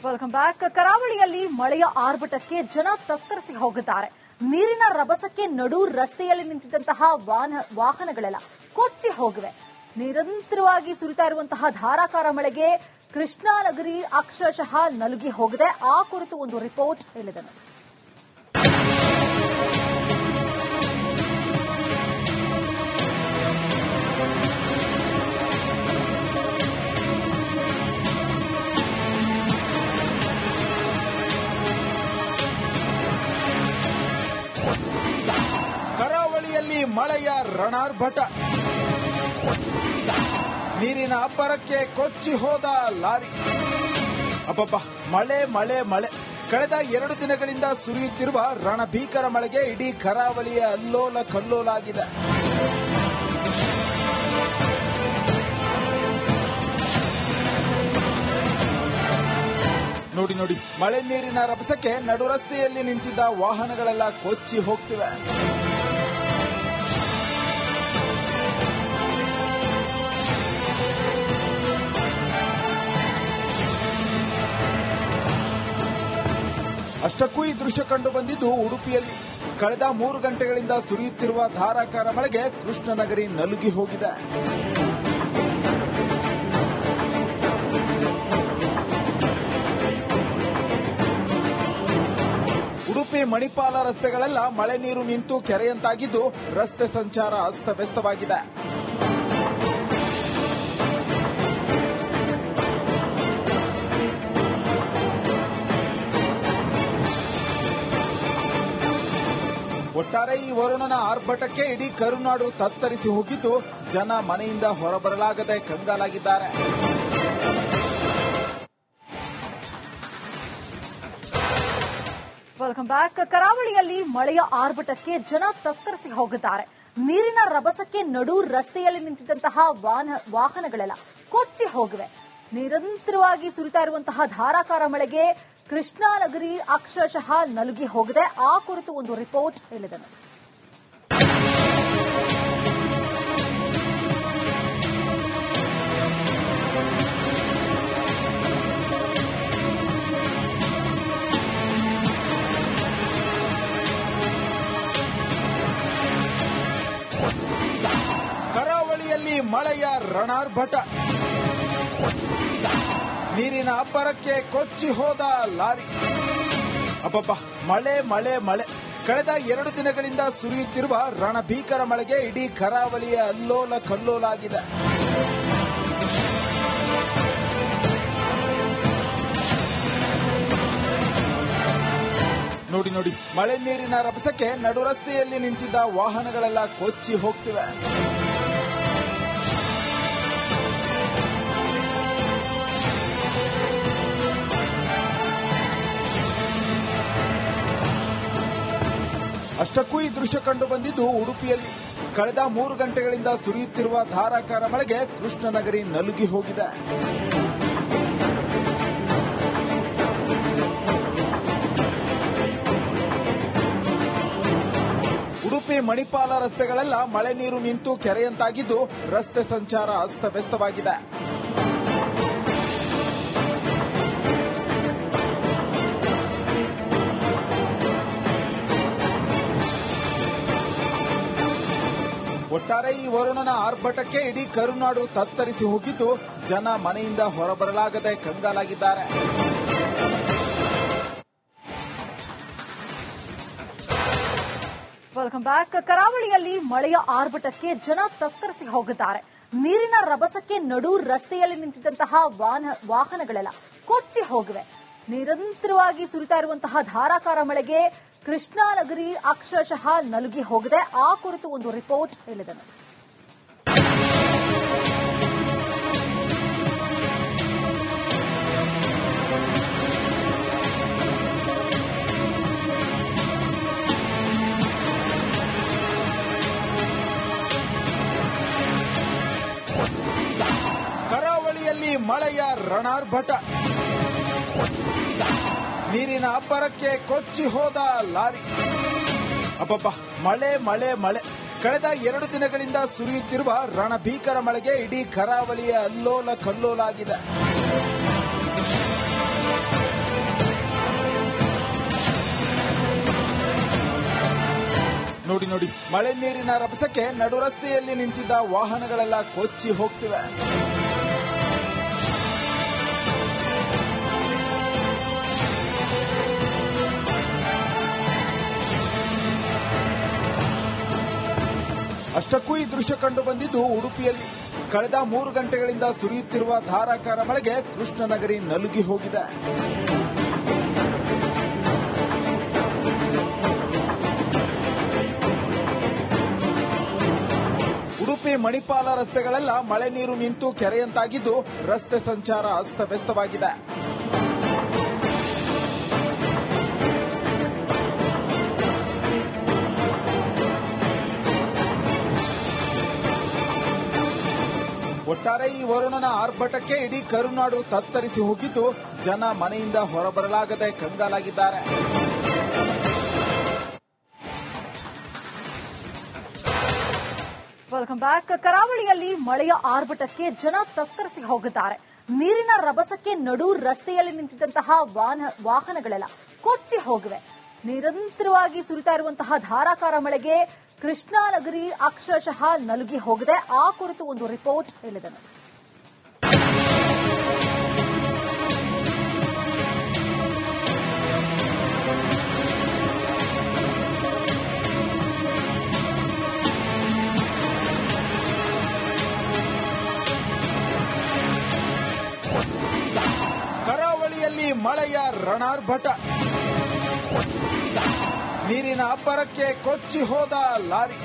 Welcome back. ಕರಾವಳಿಯಲ್ಲಿ ಮಳೆಯ ಆರ್ಭಟಕ್ಕೆ ಜನ ತತ್ತರಿಸಿ ಹೋಗಿದ್ದಾರೆ. ನೀರಿನ ರಭಸಕ್ಕೆ ನಡು ರಸ್ತೆಯಲ್ಲಿ ನಿಂತಿದ್ದಂತಹ ವಾಹನಗಳೆಲ್ಲ ಕೊಚ್ಚಿ ಹೋಗಿವೆ. ನಿರಂತರವಾಗಿ ಸುರಿತಾ ಇರುವಂತಹ ಧಾರಾಕಾರ ಮಳೆಗೆ ಕೃಷ್ಣಾ ನಗರಿ ಅಕ್ಷರಶಃ ನಲುಗಿ ಹೋಗಿದೆ. ಆ ಕುರಿತು ಒಂದು ರಿಪೋರ್ಟ್ ಇಲ್ಲಿದೆ. ಕರಾವಳಿಯಲ್ಲಿ ಮಳೆಯ ರಣಾರ್ಭಟ, ನೀರಿನ ಅಬ್ಬರಕ್ಕೆ ಕೊಚ್ಚಿ ಹೋದ ಲಾರಿ. ಅಬ್ಬಬ್ಬ, ಮಳೆ ಮಳೆ ಮಳೆ. ಕಳೆದ 2 ದಿನಗಳಿಂದ ಸುರಿಯುತ್ತಿರುವ ರಣಭೀಕರ ಮಳೆಗೆ ಇಡೀ ಕರಾವಳಿಯ ಅಲ್ಲೋಲ ಕಲ್ಲೋಲ ಆಗಿದೆ. ನೋಡಿ ನೋಡಿ, ಮಳೆ ನೀರಿನ ರಭಸಕ್ಕೆ ನಡು ರಸ್ತೆಯಲ್ಲಿ ನಿಂತಿದ್ದ ವಾಹನಗಳೆಲ್ಲ ಕೊಚ್ಚಿ ಹೋಗ್ತಿವೆ. ಅಷ್ಟಕ್ಕೂ ಈ ದೃಶ್ಯ ಕಂಡು ಬಂದಿದ್ದು ಉಡುಪಿಯಲ್ಲಿ. ಕಳೆದ 3 ಗಂಟೆಗಳಿಂದ ಸುರಿಯುತ್ತಿರುವ ಧಾರಾಕಾರ ಮಳೆಗೆ ಕೃಷ್ಣನಗರಿ ನಲುಗಿ ಹೋಗಿದೆ. ಉಡುಪಿ ಮಣಿಪಾಲ ರಸ್ತೆಗಳೆಲ್ಲ ಮಳೆ ನೀರು ನಿಂತು ಕೆರೆಯಂತಾಗಿದ್ದು ರಸ್ತೆ ಸಂಚಾರ ಅಸ್ತವ್ಯಸ್ತವಾಗಿದೆ. ಒಟ್ಟಾರೆ ಈ ವರುಣನ ಆರ್ಭಟಕ್ಕೆ ಇಡೀ ಕರುನಾಡು ತತ್ತರಿಸಿ ಹೋಗಿದ್ದು ಜನ ಮನೆಯಿಂದ ಹೊರಬರಲಾಗದೆ ಕಂಗಾಲಾಗಿದ್ದಾರೆ. Welcome back. ಕರಾವಳಿಯಲ್ಲಿ ಮಳೆಯ ಆರ್ಭಟಕ್ಕೆ ಜನ ತತ್ತರಿಸಿ ಹೋಗಿದ್ದಾರೆ. ನೀರಿನ ರಭಸಕ್ಕೆ ನಡು ರಸ್ತೆಯಲ್ಲಿ ನಿಂತಿದ್ದಂತಹ ವಾಹನಗಳೆಲ್ಲ ಕೊಚ್ಚಿ ಹೋಗಿವೆ. ನಿರಂತರವಾಗಿ ಸುರಿತಾ ಇರುವಂತಹ ಧಾರಾಕಾರ ಮಳೆಗೆ ಕೃಷ್ಣಾ ನಗರಿ ಅಕ್ಷರಶಃ ನಲುಗಿ ಹೋಗಿದೆ. ಆ ಕುರಿತು ಒಂದು ರಿಪೋರ್ಟ್ ಇಲ್ಲಿದೆ. ಕರಾವಳಿಯಲ್ಲಿ ಮಳೆಯ ರಣಾರ್ಭಟ, ನೀರಿನ ಅಬ್ಬರಕ್ಕೆ ಕೊಚ್ಚಿ ಹೋದ ಲಾರಿ. ಅಬ್ಬಬ್ಬ, ಮಳೆ ಮಳೆ ಮಳೆ. ಕಳೆದ 2 ದಿನಗಳಿಂದ ಸುರಿಯುತ್ತಿರುವ ರಣಭೀಕರ ಮಳೆಗೆ ಇಡೀ ಕರಾವಳಿಯ ಅಲ್ಲೋಲ ಕಲ್ಲೋಲ ಆಗಿದೆ. ನೋಡಿ ನೋಡಿ, ಮಳೆ ನೀರಿನ ರಭಸಕ್ಕೆ ನಡು ರಸ್ತೆಯಲ್ಲಿ ನಿಂತಿದ್ದ ವಾಹನಗಳೆಲ್ಲ ಕೊಚ್ಚಿ ಹೋಗ್ತಿವೆ. ಅಷ್ಟಕ್ಕೂ ಈ ದೃಶ್ಯ ಕಂಡು ಬಂದಿದ್ದು ಉಡುಪಿಯಲ್ಲಿ. ಕಳೆದ 3 ಗಂಟೆಗಳಿಂದ ಸುರಿಯುತ್ತಿರುವ ಧಾರಾಕಾರ ಮಳೆಗೆ ಕೃಷ್ಣನಗರಿ ನಲುಗಿ ಹೋಗಿದೆ. ಉಡುಪಿ ಮಣಿಪಾಲ ರಸ್ತೆಗಳೆಲ್ಲ ಮಳೆ ನೀರು ನಿಂತು ಕೆರೆಯಂತಾಗಿದ್ದು ರಸ್ತೆ ಸಂಚಾರ ಅಸ್ತವ್ಯಸ್ತವಾಗಿದೆ. ಒಟ್ಟಾರೆ ಈ ವರುಣನ ಆರ್ಭಟಕ್ಕೆ ಇಡೀ ಕರುನಾಡು ತತ್ತರಿಸಿ ಹೋಗಿದ್ದು ಜನ ಮನೆಯಿಂದ ಹೊರಬರಲಾಗದೆ ಕಂಗಾಲಾಗಿದ್ದಾರೆ. Welcome back. ಕರಾವಳಿಯಲ್ಲಿ ಮಳೆಯ ಆರ್ಭಟಕ್ಕೆ ಜನ ತತ್ತರಿಸಿ ಹೋಗಿದ್ದಾರೆ. ನೀರಿನ ರಭಸಕ್ಕೆ ನಡು ರಸ್ತೆಯಲ್ಲಿ ನಿಂತಿದ್ದಂತಹ ವಾಹನಗಳೆಲ್ಲ ಕೊಚ್ಚಿ ಹೋಗಿವೆ. ನಿರಂತರವಾಗಿ ಸುರಿತಾ ಇರುವಂತಹ ಧಾರಾಕಾರ ಮಳೆಗೆ ಕೃಷ್ಣಾ ನಗರಿ ಅಕ್ಷರಶಃ ನಲುಗಿ ಹೋಗಿದೆ. ಆ ಕುರಿತು ಒಂದು ರಿಪೋರ್ಟ್ ಇಲ್ಲಿದೆ. ಕರಾವಳಿಯಲ್ಲಿ ಮಳೆಯ ರಣಾರ್ಭಟ, ನೀರಿನ ಅಬ್ಬರಕ್ಕೆ ಕೊಚ್ಚಿ ಹೋದ ಲಾರಿ. ಅಬ್ಬಬ್ಬ, ಮಳೆ ಮಳೆ ಮಳೆ. ಕಳೆದ 2 ದಿನಗಳಿಂದ ಸುರಿಯುತ್ತಿರುವ ರಣಭೀಕರ ಮಳೆಗೆ ಇಡೀ ಕರಾವಳಿಯ ಅಲ್ಲೋಲ ಕಲ್ಲೋಲ ಆಗಿದೆ. ನೋಡಿ ಮಳೆ ನೀರಿನ ರಭಸಕ್ಕೆ ನಡು ರಸ್ತೆಯಲ್ಲಿ ನಿಂತಿದ್ದ ವಾಹನಗಳೆಲ್ಲ ಕೊಚ್ಚಿ ಹೋಗ್ತಿವೆ. ಅಷ್ಟಕ್ಕೂ ಈ ದೃಶ್ಯ ಕಂಡು ಬಂದಿದ್ದು ಉಡುಪಿಯಲ್ಲಿ. ಕಳೆದ 3 ಗಂಟೆಗಳಿಂದ ಸುರಿಯುತ್ತಿರುವ ಧಾರಾಕಾರ ಮಳೆಗೆ ಕೃಷ್ಣನಗರಿ ನಲುಗಿ ಹೋಗಿದೆ. ಉಡುಪಿ ಮಣಿಪಾಲ ರಸ್ತೆಗಳೆಲ್ಲ ಮಳೆ ನೀರು ನಿಂತು ಕೆರೆಯಂತಾಗಿದ್ದು ರಸ್ತೆ ಸಂಚಾರ ಅಸ್ತವ್ಯಸ್ತವಾಗಿದೆ. ಒಟ್ಟಾರೆ ಈ ವರುಣನ ಆರ್ಭಟಕ್ಕೆ ಇಡೀ ಕರುನಾಡು ತತ್ತರಿಸಿ ಹೋಗಿದ್ದು ಜನ ಮನೆಯಿಂದ ಹೊರಬರಲಾಗದೆ ಕಂಗಾಲಾಗಿದ್ದಾರೆ. Welcome back. ಕರಾವಳಿಯಲ್ಲಿ ಮಳೆಯ ಆರ್ಭಟಕ್ಕೆ ಜನ ತತ್ತರಿಸಿ ಹೋಗಿದ್ದಾರೆ. ನೀರಿನ ರಭಸಕ್ಕೆ ನಡು ರಸ್ತೆಯಲ್ಲಿ ನಿಂತಿದ್ದಂತಹ ವಾಹನಗಳೆಲ್ಲ ಕೊಚ್ಚಿ ಹೋಗಿವೆ. ನಿರಂತರವಾಗಿ ಸುರಿತಾ ಇರುವಂತಹ ಧಾರಾಕಾರ ಮಳೆಗೆ ಕೃಷ್ಣಾನಗರಿ ಅಕ್ಷರಶಃ ನಲುಗಿ ಹೋಗಿದೆ. ಆ ಕುರಿತು ಒಂದು ರಿಪೋರ್ಟ್ ಇಲ್ಲಿದೆ. ಕರಾವಳಿಯಲ್ಲಿ ಮಳೆಯ ರಣಾರ್ಭಟ, ನೀರಿನ ಅಬ್ಬರಕ್ಕೆ ಕೊಚ್ಚಿ ಹೋದ ಲಾರಿ.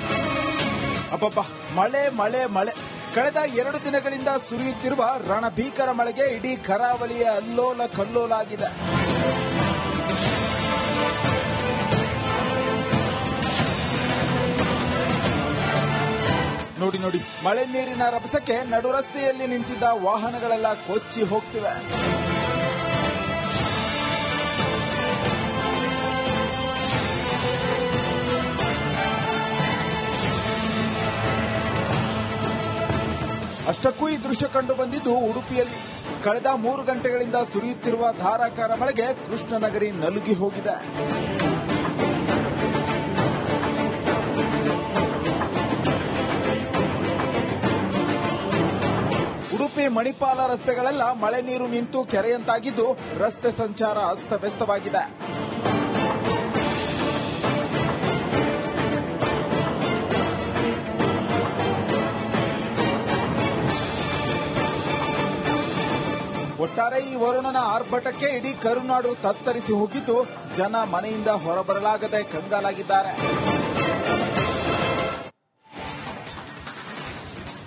ಅಬ್ಬಬ್ಬ, ಮಳೆ ಮಳೆ ಮಳೆ. ಕಳೆದ 2 ದಿನಗಳಿಂದ ಸುರಿಯುತ್ತಿರುವ ರಣಭೀಕರ ಮಳೆಗೆ ಇಡೀ ಕರಾವಳಿಯ ಅಲ್ಲೋಲ ಕಲ್ಲೋಲ ಆಗಿದೆ. ನೋಡಿ ನೋಡಿ ಮಳೆ ನೀರಿನ ರಭಸಕ್ಕೆ ನಡು ರಸ್ತೆಯಲ್ಲಿ ನಿಂತಿದ್ದ ವಾಹನಗಳೆಲ್ಲ ಕೊಚ್ಚಿ ಹೋಗ್ತಿವೆ. ಅಷ್ಟಕ್ಕೂ ಈ ದೃಶ್ಯ ಕಂಡು ಬಂದಿದ್ದು ಉಡುಪಿಯಲ್ಲಿ. ಕಳೆದ 3 ಗಂಟೆಗಳಿಂದ ಸುರಿಯುತ್ತಿರುವ ಧಾರಾಕಾರ ಮಳೆಗೆ ಕೃಷ್ಣನಗರಿ ನಲುಗಿ ಹೋಗಿದೆ. ಉಡುಪಿ ಮಣಿಪಾಲ ರಸ್ತೆಗಳೆಲ್ಲ ಮಳೆ ನೀರು ನಿಂತು ಕೆರೆಯಂತಾಗಿದ್ದು ರಸ್ತೆ ಸಂಚಾರ ಅಸ್ತವ್ಯಸ್ತವಾಗಿದೆ. ಒಟ್ಟಾರೆ ಈ ವರುಣನ ಆರ್ಭಟಕ್ಕೆ ಇಡೀ ಕರುನಾಡು ತತ್ತರಿಸಿ ಹೋಗಿದ್ದು ಜನ ಮನೆಯಿಂದ ಹೊರಬರಲಾಗದೆ ಕಂಗಾಲಾಗಿದ್ದಾರೆ.